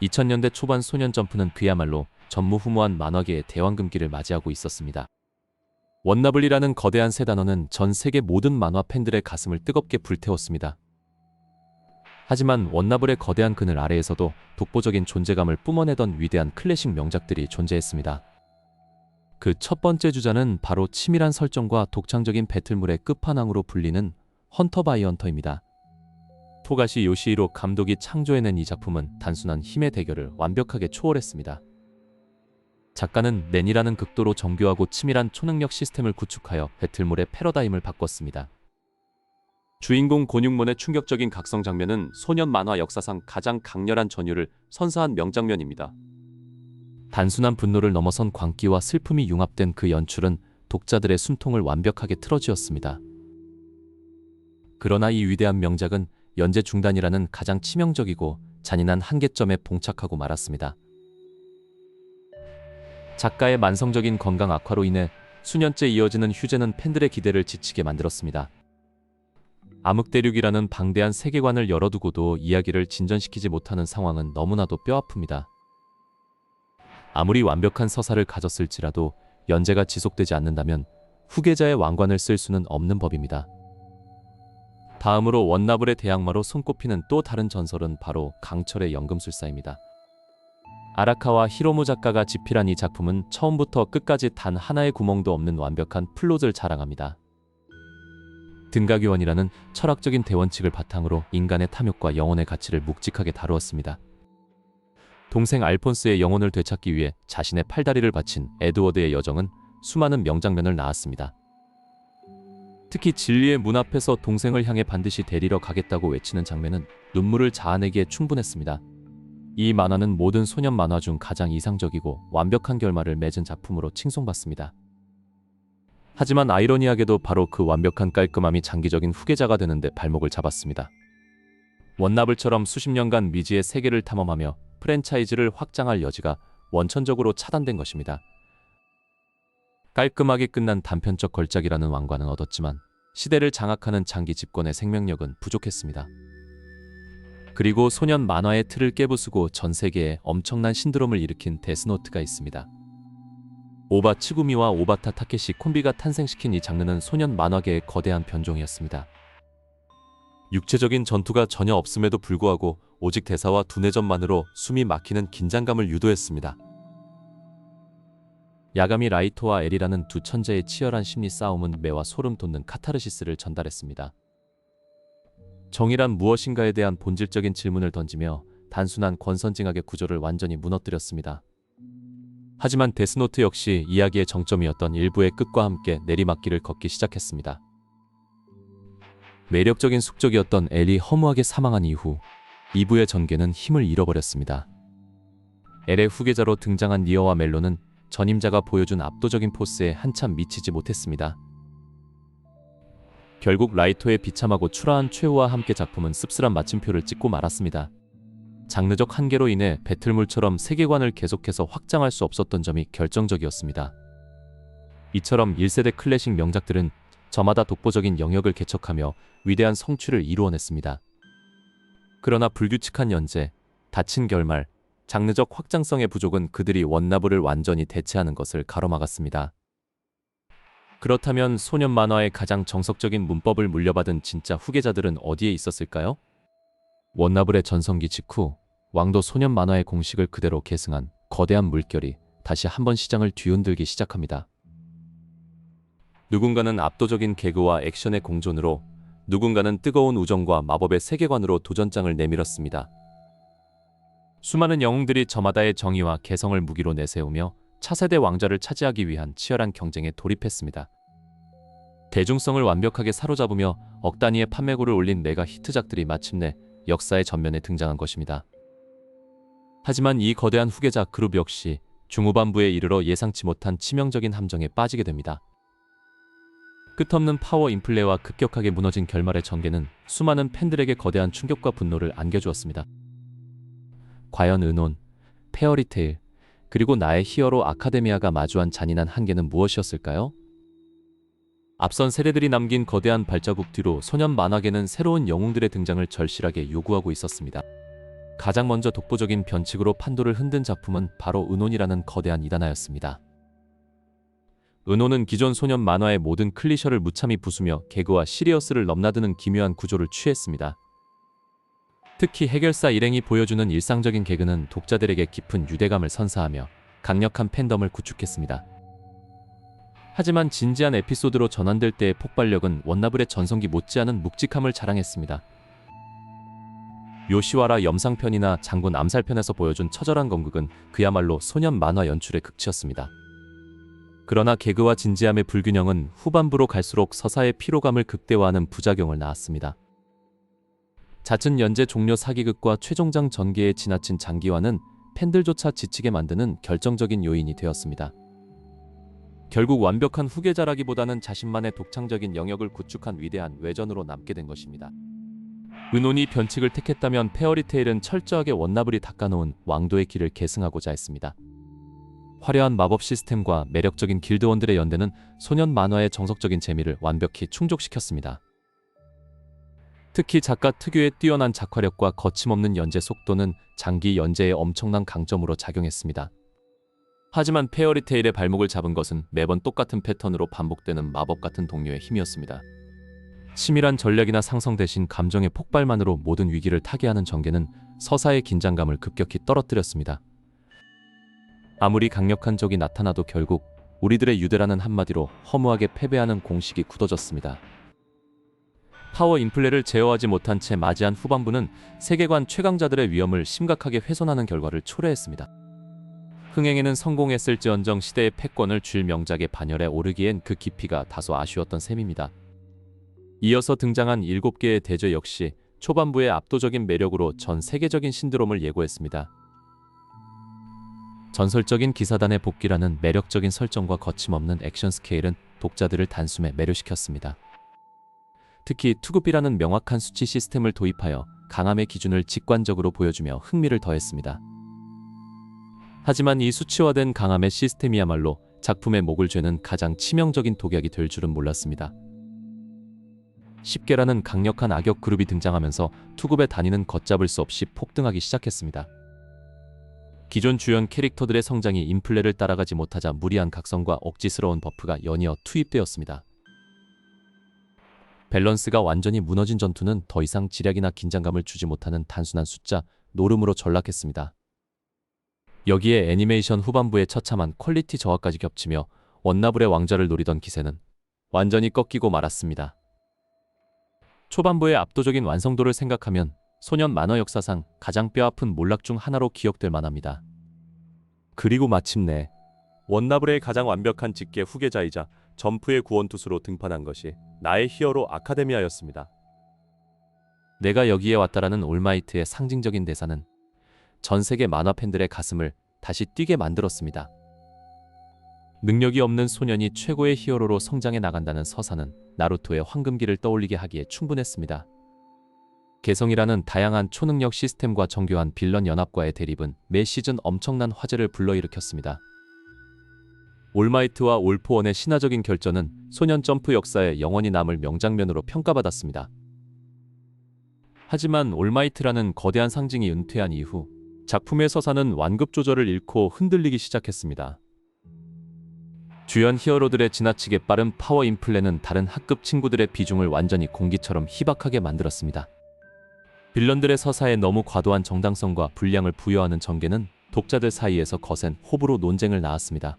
2000년대 초반 소년 점프는 그야말로 전무후무한 만화계의 대왕금기를 맞이하고 있었습니다. 원나블이라는 거대한 새 단어는 전 세계 모든 만화 팬들의 가슴을 뜨겁게 불태웠습니다. 하지만 원나블의 거대한 그늘 아래에서도 독보적인 존재감을 뿜어내던 위대한 클래식 명작들이 존재했습니다. 그 첫 번째 주자는 바로 치밀한 설정과 독창적인 배틀물의 끝판왕으로 불리는 헌터 바이 헌터입니다. 토가시 요시히로 감독이 창조해낸 이 작품은 단순한 힘의 대결을 완벽하게 초월했습니다. 작가는 낸이라는 극도로 정교하고 치밀한 초능력 시스템을 구축하여 배틀물의 패러다임을 바꿨습니다. 주인공 곤육몬의 충격적인 각성 장면은 소년 만화 역사상 가장 강렬한 전율을 선사한 명장면입니다. 단순한 분노를 넘어선 광기와 슬픔이 융합된 그 연출은 독자들의 숨통을 완벽하게 틀어쥐었습니다. 그러나 이 위대한 명작은 연재 중단이라는 가장 치명적이고 잔인한 한계점에 봉착하고 말았습니다. 작가의 만성적인 건강 악화로 인해 수년째 이어지는 휴재는 팬들의 기대를 지치게 만들었습니다. 암흑대륙이라는 방대한 세계관을 열어두고도 이야기를 진전시키지 못하는 상황은 너무나도 뼈아픕니다. 아무리 완벽한 서사를 가졌을지라도 연재가 지속되지 않는다면 후계자의 왕관을 쓸 수는 없는 법입니다. 다음으로 원나블의 대항마로 손꼽히는 또 다른 전설은 바로 강철의 연금술사입니다. 아라카와 히로무 작가가 집필한 이 작품은 처음부터 끝까지 단 하나의 구멍도 없는 완벽한 플롯을 자랑합니다. 등가교원이라는 철학적인 대원칙을 바탕으로 인간의 탐욕과 영혼의 가치를 묵직하게 다루었습니다. 동생 알폰스의 영혼을 되찾기 위해 자신의 팔다리를 바친 에드워드의 여정은 수많은 명장면을 낳았습니다. 특히 진리의 문 앞에서 동생을 향해 반드시 데리러 가겠다고 외치는 장면은 눈물을 자아내기에 충분했습니다. 이 만화는 모든 소년 만화 중 가장 이상적이고 완벽한 결말을 맺은 작품으로 칭송받습니다. 하지만 아이러니하게도 바로 그 완벽한 깔끔함이 장기적인 후계자가 되는데 발목을 잡았습니다. 원나블처럼 수십 년간 미지의 세계를 탐험하며 프랜차이즈를 확장할 여지가 원천적으로 차단된 것입니다. 깔끔하게 끝난 단편적 걸작이라는 왕관은 얻었지만 시대를 장악하는 장기 집권의 생명력은 부족했습니다. 그리고 소년 만화의 틀을 깨부수고 전 세계에 엄청난 신드롬을 일으킨 데스노트가 있습니다. 오바 츠구미와 오바타 타케시 콤비가 탄생시킨 이 장르는 소년 만화계의 거대한 변종이었습니다. 육체적인 전투가 전혀 없음에도 불구하고 오직 대사와 두뇌전만으로 숨이 막히는 긴장감을 유도했습니다. 야가미 라이토와 에리라는 두 천재의 치열한 심리 싸움은 매와 소름 돋는 카타르시스를 전달했습니다. 정의란 무엇인가에 대한 본질적인 질문을 던지며 단순한 권선징악의 구조를 완전히 무너뜨렸습니다. 하지만 데스노트 역시 이야기의 정점이었던 일부의 끝과 함께 내리막길을 걷기 시작했습니다. 매력적인 숙적이었던 엘이 허무하게 사망한 이후 2부의 전개는 힘을 잃어버렸습니다. 엘의 후계자로 등장한 니어와 멜로는 전임자가 보여준 압도적인 포스에 한참 미치지 못했습니다. 결국 라이토의 비참하고 초라한 최후와 함께 작품은 씁쓸한 마침표를 찍고 말았습니다. 장르적 한계로 인해 배틀물처럼 세계관을 계속해서 확장할 수 없었던 점이 결정적이었습니다. 이처럼 1세대 클래식 명작들은 저마다 독보적인 영역을 개척하며 위대한 성취를 이루어냈습니다. 그러나 불규칙한 연재, 닫힌 결말, 장르적 확장성의 부족은 그들이 원나블을 완전히 대체하는 것을 가로막았습니다. 그렇다면 소년 만화의 가장 정석적인 문법을 물려받은 진짜 후계자들은 어디에 있었을까요? 원나블의 전성기 직후 왕도 소년 만화의 공식을 그대로 계승한 거대한 물결이 다시 한번 시장을 뒤흔들기 시작합니다. 누군가는 압도적인 개그와 액션의 공존으로, 누군가는 뜨거운 우정과 마법의 세계관으로 도전장을 내밀었습니다. 수많은 영웅들이 저마다의 정의와 개성을 무기로 내세우며 차세대 왕좌를 차지하기 위한 치열한 경쟁에 돌입했습니다. 대중성을 완벽하게 사로잡으며 억 단위의 판매고를 올린 메가 히트작들이 마침내 역사의 전면에 등장한 것입니다. 하지만 이 거대한 후계자 그룹 역시 중후반부에 이르러 예상치 못한 치명적인 함정에 빠지게 됩니다. 끝없는 파워 인플레와 급격하게 무너진 결말의 전개는 수많은 팬들에게 거대한 충격과 분노를 안겨주었습니다. 과연 은혼, 페어리테일, 그리고 나의 히어로 아카데미아가 마주한 잔인한 한계는 무엇이었을까요? 앞선 세대들이 남긴 거대한 발자국 뒤로 소년 만화계는 새로운 영웅들의 등장을 절실하게 요구하고 있었습니다. 가장 먼저 독보적인 변칙으로 판도를 흔든 작품은 바로 은혼이라는 거대한 이단아였습니다. 은혼은 기존 소년 만화의 모든 클리셔를 무참히 부수며 개그와 시리어스를 넘나드는 기묘한 구조를 취했습니다. 특히 해결사 일행이 보여주는 일상적인 개그는 독자들에게 깊은 유대감을 선사하며 강력한 팬덤을 구축했습니다. 하지만 진지한 에피소드로 전환될 때의 폭발력은 원나블의 전성기 못지않은 묵직함을 자랑했습니다. 요시와라 염상편이나 장군 암살편에서 보여준 처절한 건극은 그야말로 소년 만화 연출의 극치였습니다. 그러나 개그와 진지함의 불균형은 후반부로 갈수록 서사의 피로감을 극대화하는 부작용을 낳았습니다. 잦은 연재 종료 사기극과 최종장 전개의 지나친 장기화는 팬들조차 지치게 만드는 결정적인 요인이 되었습니다. 결국 완벽한 후계자라기보다는 자신만의 독창적인 영역을 구축한 위대한 외전으로 남게 된 것입니다. 은혼이 변칙을 택했다면 페어리테일은 철저하게 원나블이 닦아놓은 왕도의 길을 계승하고자 했습니다. 화려한 마법 시스템과 매력적인 길드원들의 연대는 소년 만화의 정석적인 재미를 완벽히 충족시켰습니다. 특히 작가 특유의 뛰어난 작화력과 거침없는 연재 속도는 장기 연재에 엄청난 강점으로 작용했습니다. 하지만 페어리테일의 발목을 잡은 것은 매번 똑같은 패턴으로 반복되는 마법 같은 동료의 힘이었습니다. 치밀한 전략이나 상성 대신 감정의 폭발만으로 모든 위기를 타개하는 전개는 서사의 긴장감을 급격히 떨어뜨렸습니다. 아무리 강력한 적이 나타나도 결국 우리들의 유대라는 한마디로 허무하게 패배하는 공식이 굳어졌습니다. 파워 인플레를 제어하지 못한 채 맞이한 후반부는 세계관 최강자들의 위험을 심각하게 훼손하는 결과를 초래했습니다. 흥행에는 성공했을지언정 시대의 패권을 쥘 명작의 반열에 오르기엔 그 깊이가 다소 아쉬웠던 셈입니다. 이어서 등장한 7개의 대죄 역시 초반부의 압도적인 매력으로 전 세계적인 신드롬을 예고했습니다. 전설적인 기사단의 복귀라는 매력적인 설정과 거침없는 액션 스케일은 독자들을 단숨에 매료시켰습니다. 특히 투급이라는 명확한 수치 시스템을 도입하여 강함의 기준을 직관적으로 보여주며 흥미를 더했습니다. 하지만 이 수치화된 강함의 시스템이야말로 작품의 목을 죄는 가장 치명적인 독약이 될 줄은 몰랐습니다. 10개라는 강력한 악역 그룹이 등장하면서 투급의 단위는 걷잡을 수 없이 폭등하기 시작했습니다. 기존 주연 캐릭터들의 성장이 인플레를 따라가지 못하자 무리한 각성과 억지스러운 버프가 연이어 투입되었습니다. 밸런스가 완전히 무너진 전투는 더 이상 지략이나 긴장감을 주지 못하는 단순한 숫자, 노름으로 전락했습니다. 여기에 애니메이션 후반부의 처참한 퀄리티 저하까지 겹치며 원나블의 왕좌를 노리던 기세는 완전히 꺾이고 말았습니다. 초반부의 압도적인 완성도를 생각하면 소년 만화 역사상 가장 뼈아픈 몰락 중 하나로 기억될 만합니다. 그리고 마침내 원나블의 가장 완벽한 직계 후계자이자 점프의 구원투수로 등판한 것이 나의 히어로 아카데미아였습니다. 내가 여기에 왔다라는 올마이트의 상징적인 대사는 전 세계 만화 팬들의 가슴을 다시 뛰게 만들었습니다. 능력이 없는 소년이 최고의 히어로로 성장해 나간다는 서사는 나루토의 황금기를 떠올리게 하기에 충분했습니다. 개성이라는 다양한 초능력 시스템과 정교한 빌런 연합과의 대립은 매 시즌 엄청난 화제를 불러일으켰습니다. 올마이트와 올포원의 신화적인 결전은 소년 점프 역사에 영원히 남을 명장면으로 평가받았습니다. 하지만 올마이트라는 거대한 상징이 은퇴한 이후 작품의 서사는 완급 조절을 잃고 흔들리기 시작했습니다. 주연 히어로들의 지나치게 빠른 파워 인플레는 다른 학급 친구들의 비중을 완전히 공기처럼 희박하게 만들었습니다. 빌런들의 서사에 너무 과도한 정당성과 분량을 부여하는 전개는 독자들 사이에서 거센 호불호 논쟁을 낳았습니다.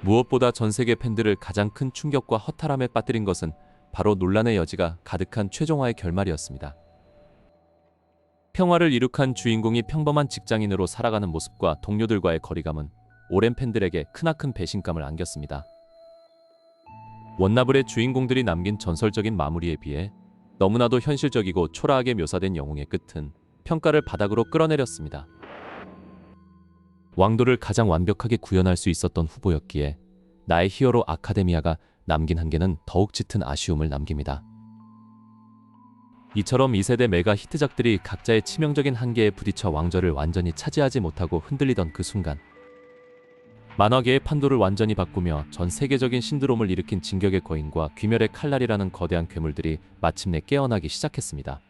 무엇보다 전 세계 팬들을 가장 큰 충격과 허탈함에 빠뜨린 것은 바로 논란의 여지가 가득한 최종화의 결말이었습니다. 평화를 이룩한 주인공이 평범한 직장인으로 살아가는 모습과 동료들과의 거리감은 오랜 팬들에게 크나큰 배신감을 안겼습니다. 원나블의 주인공들이 남긴 전설적인 마무리에 비해 너무나도 현실적이고 초라하게 묘사된 영웅의 끝은 평가를 바닥으로 끌어내렸습니다. 왕도를 가장 완벽하게 구현할 수 있었던 후보였기에 나의 히어로 아카데미아가 남긴 한계는 더욱 짙은 아쉬움을 남깁니다. 이처럼 2세대 메가 히트작들이 각자의 치명적인 한계에 부딪혀 왕좌를 완전히 차지하지 못하고 흔들리던 그 순간, 만화계의 판도를 완전히 바꾸며 전 세계적인 신드롬을 일으킨 진격의 거인과 귀멸의 칼날이라는 거대한 괴물들이 마침내 깨어나기 시작했습니다.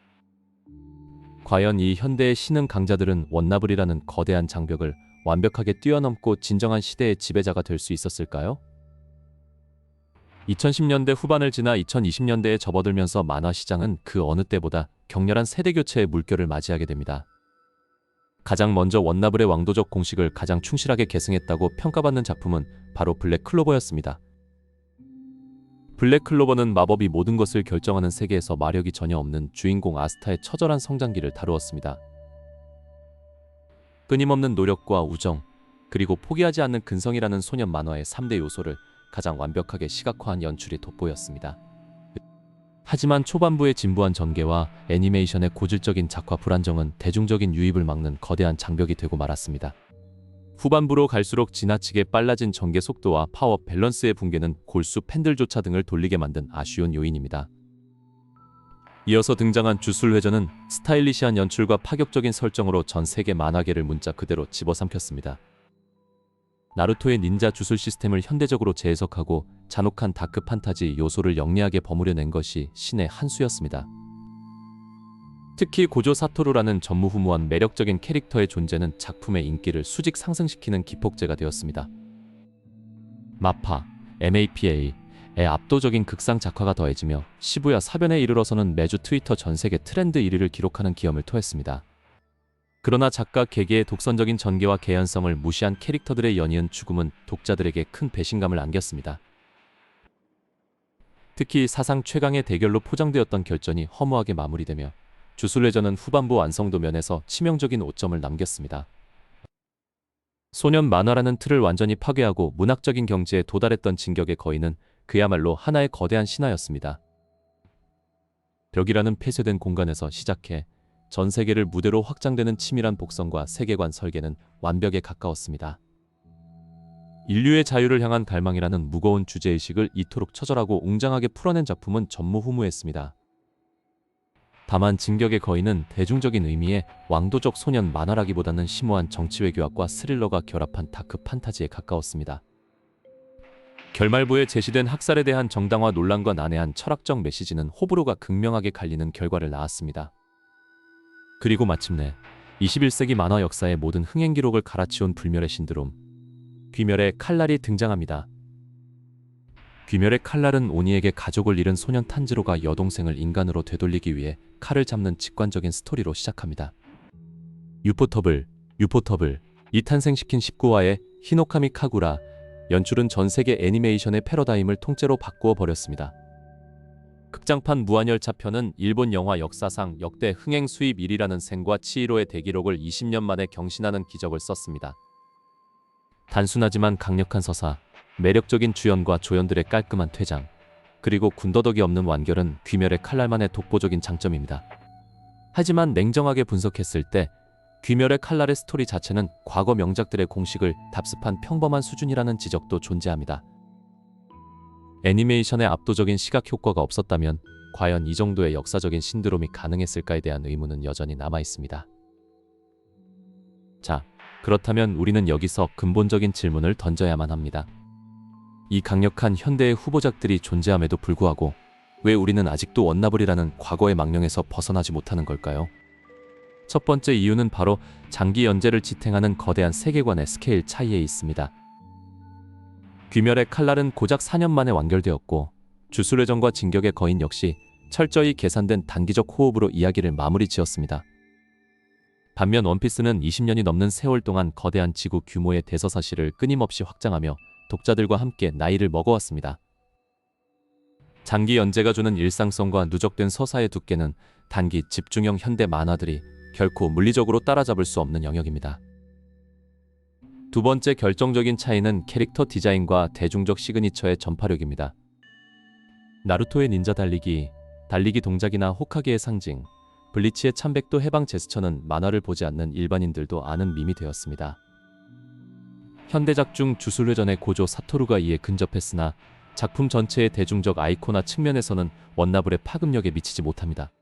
과연 이 현대의 신흥 강자들은 원나블이라는 거대한 장벽을 완벽하게 뛰어넘고 진정한 시대의 지배자가 될 수 있었을까요? 2010년대 후반을 지나 2020년대에 접어들면서 만화 시장은 그 어느 때보다 격렬한 세대 교체의 물결을 맞이하게 됩니다. 가장 먼저 원나블의 왕도적 공식을 가장 충실하게 계승했다고 평가받는 작품은 바로 블랙 클로버였습니다. 블랙 클로버는 마법이 모든 것을 결정하는 세계에서 마력이 전혀 없는 주인공 아스타의 처절한 성장기를 다루었습니다. 끊임없는 노력과 우정, 그리고 포기하지 않는 근성이라는 소년 만화의 3대 요소를 가장 완벽하게 시각화한 연출이 돋보였습니다. 하지만 초반부의 진부한 전개와 애니메이션의 고질적인 작화 불안정은 대중적인 유입을 막는 거대한 장벽이 되고 말았습니다. 후반부로 갈수록 지나치게 빨라진 전개 속도와 파워 밸런스의 붕괴는 골수 팬들조차 등을 돌리게 만든 아쉬운 요인입니다. 이어서 등장한 주술회전은 스타일리시한 연출과 파격적인 설정으로 전 세계 만화계를 문자 그대로 집어삼켰습니다. 나루토의 닌자 주술 시스템을 현대적으로 재해석하고 잔혹한 다크 판타지 요소를 영리하게 버무려낸 것이 신의 한 수였습니다. 특히 고조 사토루라는 전무후무한 매력적인 캐릭터의 존재는 작품의 인기를 수직 상승시키는 기폭제가 되었습니다. 마파, MAPA의 압도적인 극상 작화가 더해지며 시부야 사변에 이르러서는 매주 트위터 전세계 트렌드 1위를 기록하는 기염을 토했습니다. 그러나 작가 개개의 독선적인 전개와 개연성을 무시한 캐릭터들의 연이은 죽음은 독자들에게 큰 배신감을 안겼습니다. 특히 사상 최강의 대결로 포장되었던 결전이 허무하게 마무리되며 주술회전은 후반부 완성도 면에서 치명적인 오점을 남겼습니다. 소년 만화라는 틀을 완전히 파괴하고 문학적인 경지에 도달했던 진격의 거인은 그야말로 하나의 거대한 신화였습니다. 벽이라는 폐쇄된 공간에서 시작해 전 세계를 무대로 확장되는 치밀한 복선과 세계관 설계는 완벽에 가까웠습니다. 인류의 자유를 향한 갈망이라는 무거운 주제의식을 이토록 처절하고 웅장하게 풀어낸 작품은 전무후무했습니다. 다만 진격의 거인은 대중적인 의미의 왕도적 소년 만화라기보다는 심오한 정치외교학과 스릴러가 결합한 다크 판타지에 가까웠습니다. 결말부에 제시된 학살에 대한 정당화 논란과 난해한 철학적 메시지는 호불호가 극명하게 갈리는 결과를 낳았습니다. 그리고 마침내 21세기 만화 역사의 모든 흥행 기록을 갈아치운 불멸의 신드롬, 귀멸의 칼날이 등장합니다. 귀멸의 칼날은 오니에게 가족을 잃은 소년 탄지로가 여동생을 인간으로 되돌리기 위해 칼을 잡는 직관적인 스토리로 시작합니다. 유포터블, 이 탄생시킨 19화의 히노카미 카구라, 연출은 전 세계 애니메이션의 패러다임을 통째로 바꾸어 버렸습니다. 극장판 무한열차편은 일본 영화 역사상 역대 흥행 수입 1위라는 생과 치히로의 대기록을 20년 만에 경신하는 기적을 썼습니다. 단순하지만 강력한 서사, 매력적인 주연과 조연들의 깔끔한 퇴장, 그리고 군더더기 없는 완결은 귀멸의 칼날만의 독보적인 장점입니다. 하지만 냉정하게 분석했을 때 귀멸의 칼날의 스토리 자체는 과거 명작들의 공식을 답습한 평범한 수준이라는 지적도 존재합니다. 애니메이션의 압도적인 시각 효과가 없었다면 과연 이 정도의 역사적인 신드롬이 가능했을까에 대한 의문은 여전히 남아있습니다. 자, 그렇다면 우리는 여기서 근본적인 질문을 던져야만 합니다. 이 강력한 현대의 후보작들이 존재함에도 불구하고 왜 우리는 아직도 원나블이라는 과거의 망령에서 벗어나지 못하는 걸까요? 첫 번째 이유는 바로 장기 연재를 지탱하는 거대한 세계관의 스케일 차이에 있습니다. 귀멸의 칼날은 고작 4년 만에 완결되었고 주술회전과 진격의 거인 역시 철저히 계산된 단기적 호흡으로 이야기를 마무리 지었습니다. 반면 원피스는 20년이 넘는 세월 동안 거대한 지구 규모의 대서사실을 끊임없이 확장하며 독자들과 함께 나이를 먹어왔습니다. 장기 연재가 주는 일상성과 누적된 서사의 두께는 단기 집중형 현대 만화들이 결코 물리적으로 따라잡을 수 없는 영역입니다. 두 번째 결정적인 차이는 캐릭터 디자인과 대중적 시그니처의 전파력입니다. 나루토의 닌자 달리기 동작이나 호카게의 상징, 블리치의 참백도 해방 제스처는 만화를 보지 않는 일반인들도 아는 밈이 되었습니다. 현대작 중 주술회전의 고조 사토루가 이에 근접했으나 작품 전체의 대중적 아이콘화 측면에서는 원나블의 파급력에 미치지 못합니다.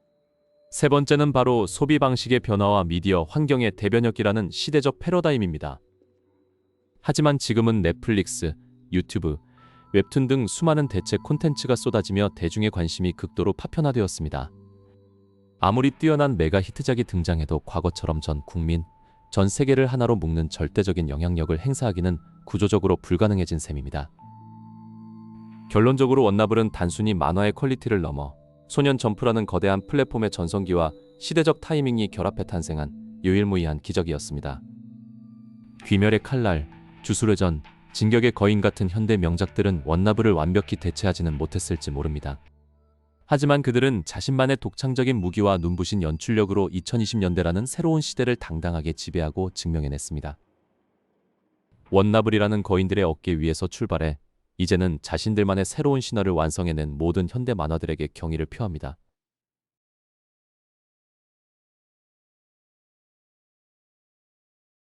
세 번째는 바로 소비 방식의 변화와 미디어 환경의 대변혁이라는 시대적 패러다임입니다. 하지만 지금은 넷플릭스, 유튜브, 웹툰 등 수많은 대체 콘텐츠가 쏟아지며 대중의 관심이 극도로 파편화되었습니다. 아무리 뛰어난 메가 히트작이 등장해도 과거처럼 전 국민, 전 세계를 하나로 묶는 절대적인 영향력을 행사하기는 구조적으로 불가능해진 셈입니다. 결론적으로 원나블은 단순히 만화의 퀄리티를 넘어 소년 점프라는 거대한 플랫폼의 전성기와 시대적 타이밍이 결합해 탄생한 유일무이한 기적이었습니다. 귀멸의 칼날, 주술의 전, 진격의 거인 같은 현대 명작들은 원나블을 완벽히 대체하지는 못했을지 모릅니다. 하지만 그들은 자신만의 독창적인 무기와 눈부신 연출력으로 2020년대라는 새로운 시대를 당당하게 지배하고 증명해냈습니다. 원나블이라는 거인들의 어깨 위에서 출발해 이제는 자신들만의 새로운 신화를 완성해낸 모든 현대 만화들에게 경의를 표합니다.